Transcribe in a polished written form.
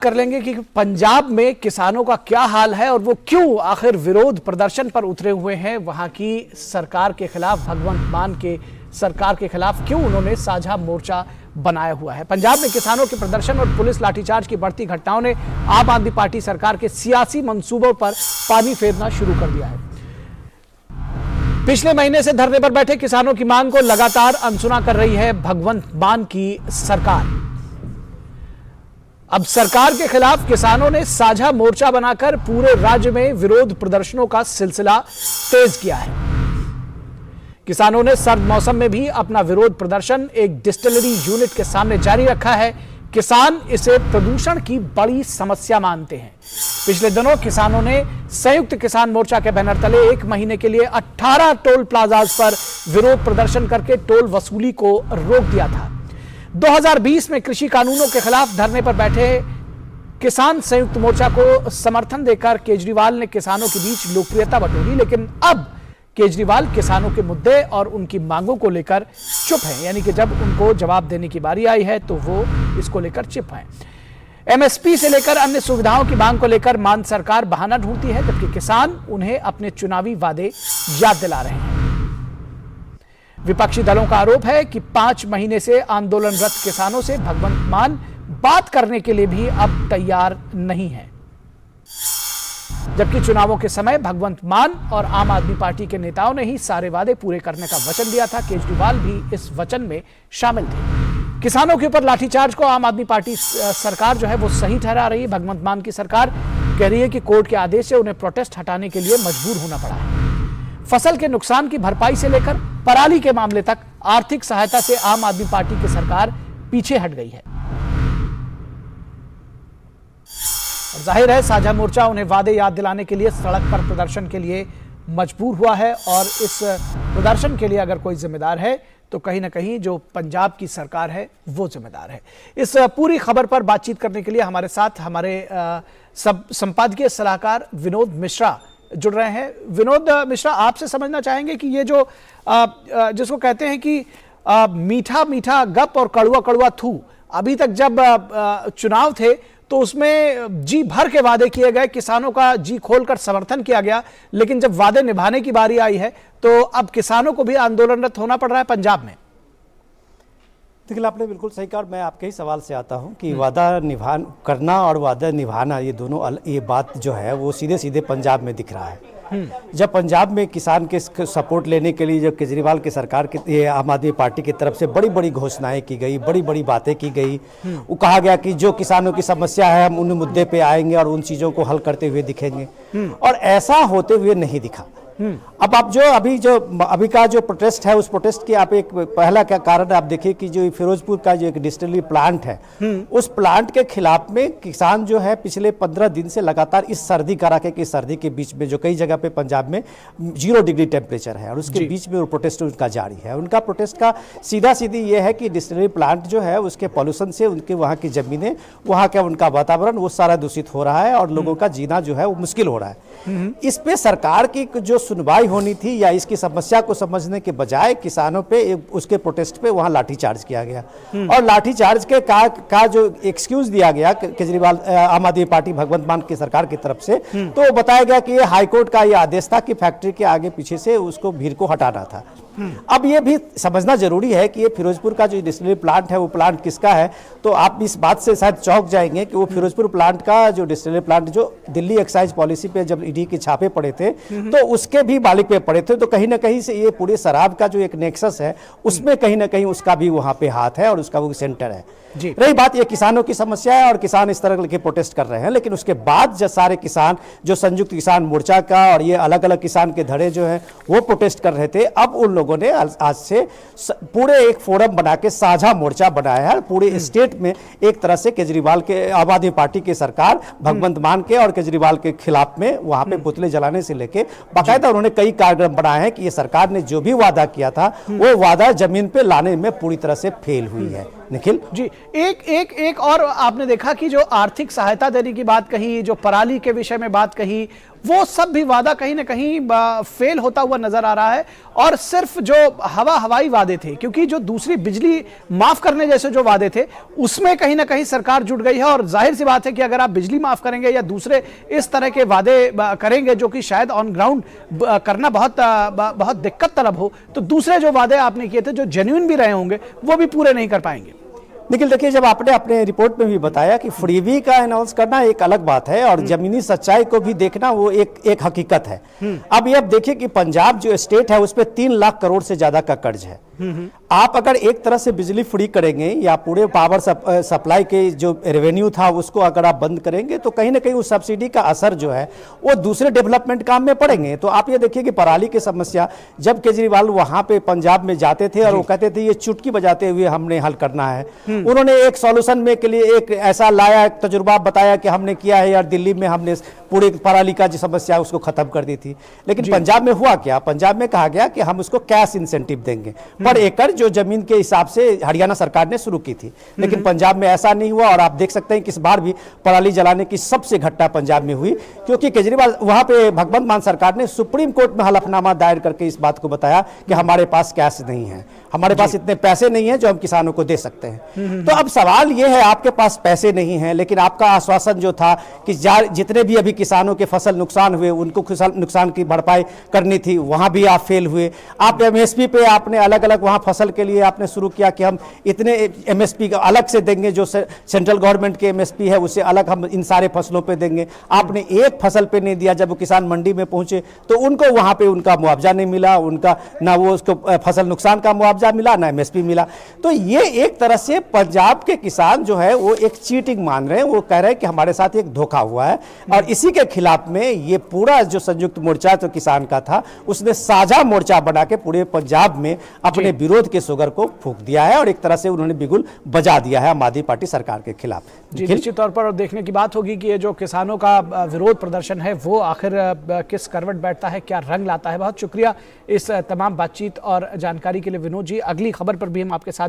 कर लेंगे कि पंजाब में किसानों का क्या हाल है और वो क्यों आखिर विरोध प्रदर्शन पर उतरे हुए हैं। वहां की सरकार के खिलाफ, भगवंत मान के सरकार के खिलाफ क्यों उन्होंने साझा मोर्चा बनाया हुआ है। पंजाब में किसानों के प्रदर्शन और पुलिस लाठीचार्ज की बढ़ती घटनाओं ने आम आदमी पार्टी सरकार के सियासी मंसूबों पर पानी फेरना शुरू कर दिया है। पिछले महीने से धरने पर बैठे किसानों की मांग को लगातार अनसुना कर रही है भगवंत मान की सरकार। अब सरकार के खिलाफ किसानों ने साझा मोर्चा बनाकर पूरे राज्य में विरोध प्रदर्शनों का सिलसिला तेज किया है। किसानों ने सर्द मौसम में भी अपना विरोध प्रदर्शन एक डिस्टिलरी यूनिट के सामने जारी रखा है। किसान इसे प्रदूषण की बड़ी समस्या मानते हैं। पिछले दिनों किसानों ने संयुक्त किसान मोर्चा के बैनर तले एक महीने के लिए 18 टोल प्लाजाज पर विरोध प्रदर्शन करके टोल वसूली को रोक दिया था। 2020 में कृषि कानूनों के खिलाफ धरने पर बैठे किसान संयुक्त मोर्चा को समर्थन देकर केजरीवाल ने किसानों के बीच लोकप्रियता बटोरी, लेकिन अब केजरीवाल किसानों के मुद्दे और उनकी मांगों को लेकर चुप हैं। यानी कि जब उनको जवाब देने की बारी आई है तो वो इसको लेकर चुप हैं। एमएसपी से लेकर अन्य सुविधाओं की मांग को लेकर मान सरकार बहाना ढूंढती है, जबकि किसान उन्हें अपने चुनावी वादे याद दिला रहे हैं। विपक्षी दलों का आरोप है कि 5 महीने से आंदोलनरत किसानों से भगवंत मान बात करने के लिए भी अब तैयार नहीं है, जबकि चुनावों के समय भगवंत मान और आम आदमी पार्टी के नेताओं ने ही सारे वादे पूरे करने का वचन दिया था। केजरीवाल भी इस वचन में शामिल थे। किसानों के ऊपर लाठीचार्ज को आम आदमी पार्टी सरकार जो है वो सही ठहरा रही है। भगवंत मान की सरकार कह रही है कि कोर्ट के आदेश से उन्हें प्रोटेस्ट हटाने के लिए मजबूर होना पड़ा है। फसल के नुकसान की भरपाई से लेकर पराली के मामले तक आर्थिक सहायता से आम आदमी पार्टी की सरकार पीछे हट गई है। और जाहिर है साझा मोर्चा उन्हें वादे याद दिलाने के लिए सड़क पर प्रदर्शन के लिए मजबूर हुआ है, और इस प्रदर्शन के लिए अगर कोई जिम्मेदार है तो कहीं ना कहीं जो पंजाब की सरकार है वो जिम्मेदार है। इस पूरी खबर पर बातचीत करने के लिए हमारे साथ हमारे संपादकीय सलाहकार विनोद मिश्रा जुड़ रहे हैं। विनोद मिश्रा, आपसे समझना चाहेंगे कि ये जो जिसको कहते हैं कि मीठा मीठा गप और कड़वा कड़वा थू, अभी तक जब चुनाव थे तो उसमें जी भर के वादे किए गए, किसानों का जी खोलकर समर्थन किया गया, लेकिन जब वादे निभाने की बारी आई है तो अब किसानों को भी आंदोलनरत होना पड़ रहा है पंजाब में। देखिए, आपने बिल्कुल सही कहा। मैं आपके ही सवाल से आता हूं कि वादा करना और वादा निभाना, ये दोनों ये बात जो है वो सीधे सीधे पंजाब में दिख रहा है। जब पंजाब में किसान के सपोर्ट लेने के लिए जब केजरीवाल की सरकार के आम आदमी पार्टी की तरफ से बड़ी बड़ी घोषणाएं की गई, बड़ी बड़ी बातें की गई, वो कहा गया कि जो किसानों की समस्या है हम उन मुद्दे पे आएंगे और उन चीज़ों को हल करते हुए दिखेंगे, और ऐसा होते हुए नहीं दिखा। अब आप जो अभी का जो प्रोटेस्ट है, उस प्रोटेस्ट की आप एक पहला क्या कारण आप देखिए कि जो फिरोजपुर का जो एक डिस्टिलरी प्लांट है, उस प्लांट के खिलाफ में किसान जो है पिछले 15 दिन से लगातार इस सर्दी कड़ाके की सर्दी के बीच में, जो कई जगह पे पंजाब में 0 डिग्री टेम्परेचर है, और उसके बीच में वो प्रोटेस्ट उनका जारी है। उनका प्रोटेस्ट का सीधा सीधी ये है कि डिस्टिलरी प्लांट जो है उसके पॉल्यूशन से उनके वहाँ की जमीनें, वहाँ का उनका वातावरण वो सारा दूषित हो रहा है और लोगों का जीना जो है वो मुश्किल हो रहा है। इस पे सरकार की जो सुनवाई होनी थी या इसकी समस्या को समझने के बजाय किसानों पे उसके प्रोटेस्ट पे वहां लाठीचार्ज किया गया, और लाठीचार्ज के का जो एक्सक्यूज दिया गया केजरीवाल आम आदमी पार्टी भगवंत मान की सरकार की तरफ से, तो बताया गया कि ये हाईकोर्ट का ये आदेश था कि फैक्ट्री के आगे पीछे से उसको भीड़ को हटाना था। अब ये भी समझना जरूरी है कि ये फिरोजपुर का जो डिस्टिलरी प्लांट है वो प्लांट किसका है। तो आप इस बात से शायद चौंक जाएंगे कि वो फिरोजपुर प्लांट का जो डिस्टिलरी प्लांट जो दिल्ली एक्साइज पॉलिसी पे जब ईडी के छापे पड़े थे तो उसके भी मालिक पे पड़े थे। तो कहीं ना कहीं से ये पूरे शराब का जो एक नेक्सस है उसमें कहीं ना कहीं उसका भी वहां पे हाथ है और उसका वो सेंटर है। रही बात ये किसानों की समस्या है और किसान इस तरह के प्रोटेस्ट कर रहे हैं, लेकिन उसके बाद जब सारे किसान जो संयुक्त किसान मोर्चा का और ये अलग अलग किसान के धड़े जो है वो प्रोटेस्ट कर रहे थे, अब उन लोगों ने आज से पूरे एक फोरम बना के साझा मोर्चा बनाया है। पूरे स्टेट में एक तरह से केजरीवाल के आम आदमी पार्टी की सरकार भगवंत मान के और केजरीवाल के खिलाफ में वहां पे पुतले जलाने से लेके बाकायदा बाकायदा उन्होंने कई कार्यक्रम बनाए हैं कि ये सरकार ने जो भी वादा किया था वो वादा जमीन पे लाने में पूरी तरह से फेल हुई है। निखिल जी, एक और आपने देखा कि जो आर्थिक सहायता देने की बात कही, जो पराली के विषय में बात कही, वो सब भी वादा कहीं ना कहीं फेल होता हुआ नजर आ रहा है। और सिर्फ जो हवाई वादे थे, क्योंकि जो दूसरी बिजली माफ करने जैसे जो वादे थे उसमें कहीं ना कहीं सरकार जुट गई है। और जाहिर सी बात है कि अगर आप बिजली माफ करेंगे या दूसरे इस तरह के वादे करेंगे जो कि शायद ऑन ग्राउंड करना बहुत दिक्कत तलब हो, तो दूसरे जो वादे आपने किए थे जो जेन्युइन भी रहे होंगे वो भी पूरे नहीं कर पाएंगे। निखिल देखिए, जब आपने अपने रिपोर्ट में भी बताया कि फ्रीबी का अनाउंस करना एक अलग बात है और जमीनी सच्चाई को भी देखना वो एक हकीकत है। अब ये देखिए कि पंजाब जो स्टेट है उस पर 3 लाख करोड़ से ज्यादा का कर्ज है। आप अगर एक तरह से बिजली फ्री करेंगे या पूरे पावर सप्लाई के जो रेवेन्यू था उसको अगर आप बंद करेंगे तो कहीं ना कहीं उस सब्सिडी का असर जो है वो दूसरे डेवलपमेंट काम में पड़ेंगे। तो आप ये देखिए कि पराली की समस्या जब केजरीवाल वहां पे पंजाब में जाते थे और वो कहते थे ये चुटकी बजाते हुए हमने हल करना है, उन्होंने एक सॉल्यूशन में के लिए एक ऐसा लाया, एक तजुर्बा बताया कि हमने किया है यार, दिल्ली में हमने पूरे पराली का जो समस्या है उसको खत्म कर दी थी। लेकिन पंजाब में हुआ क्या? पंजाब में कहा गया कि हम उसको कैश इंसेंटिव देंगे पर एकड़ जो जमीन के हिसाब से हरियाणा सरकार ने शुरू की थी। लेकिन पंजाब में ऐसा नहीं हुआ और आप देख सकते हैं कि इस बार भी पराली जलाने की सबसे घटना पंजाब में हुई, क्योंकि केजरीवाल वहां पे भगवंत मान सरकार ने सुप्रीम कोर्ट में हलफनामा दायर करके इस बात को बताया कि हमारे पास कैश नहीं है, हमारे पास इतने पैसे नहीं है जो हम किसानों को दे सकते हैं। तो अब सवाल यह है, आपके पास पैसे नहीं है लेकिन आपका आश्वासन जो था कि जितने भी अभी किसानों के फसल नुकसान हुए उनको नुकसान की भरपाई करनी थी, वहां भी आप फेल हुए। आप एमएसपी पे आपने अलग अलग वहां फसल के लिए आपने शुरू किया कि हम इतने एमएसपी का अलग से देंगे, जो सेंट्रल गवर्नमेंट के एमएसपी है उससे अलग हम इन सारे फसलों पे देंगे। आपने एक फसल पे नहीं दिया। जब वो किसान मंडी में पहुंचे तो उनको वहां पे उनका मुआवजा नहीं मिला, उनका ना वो उसको फसल नुकसान का मुआवजा मिला ना एमएसपी मिला। तो ये एक तरह से पंजाब के किसान जो है वो एक चीटिंग मान रहे हैं, वो कह रहे हैं कि हमारे साथ एक धोखा हुआ है। और इसी के खिलाफ में ये पूरा जो संयुक्त मोर्चा जो किसान का था उसने साझा मोर्चा बना के पूरे पंजाब में अपने विरोध के शुगर को फूंक दिया है और एक तरह से उन्होंने बिगुल बजा दिया है आम आदमी पार्टी सरकार के खिलाफ। जी, निश्चित तौर पर देखने की बात होगी कि ये जो किसानों का विरोध प्रदर्शन है वो आखिर किस करवट बैठता है, क्या रंग लाता है। बहुत शुक्रिया इस तमाम बातचीत और जानकारी के लिए विनोद जी। अगली खबर पर भी हम आपके साथ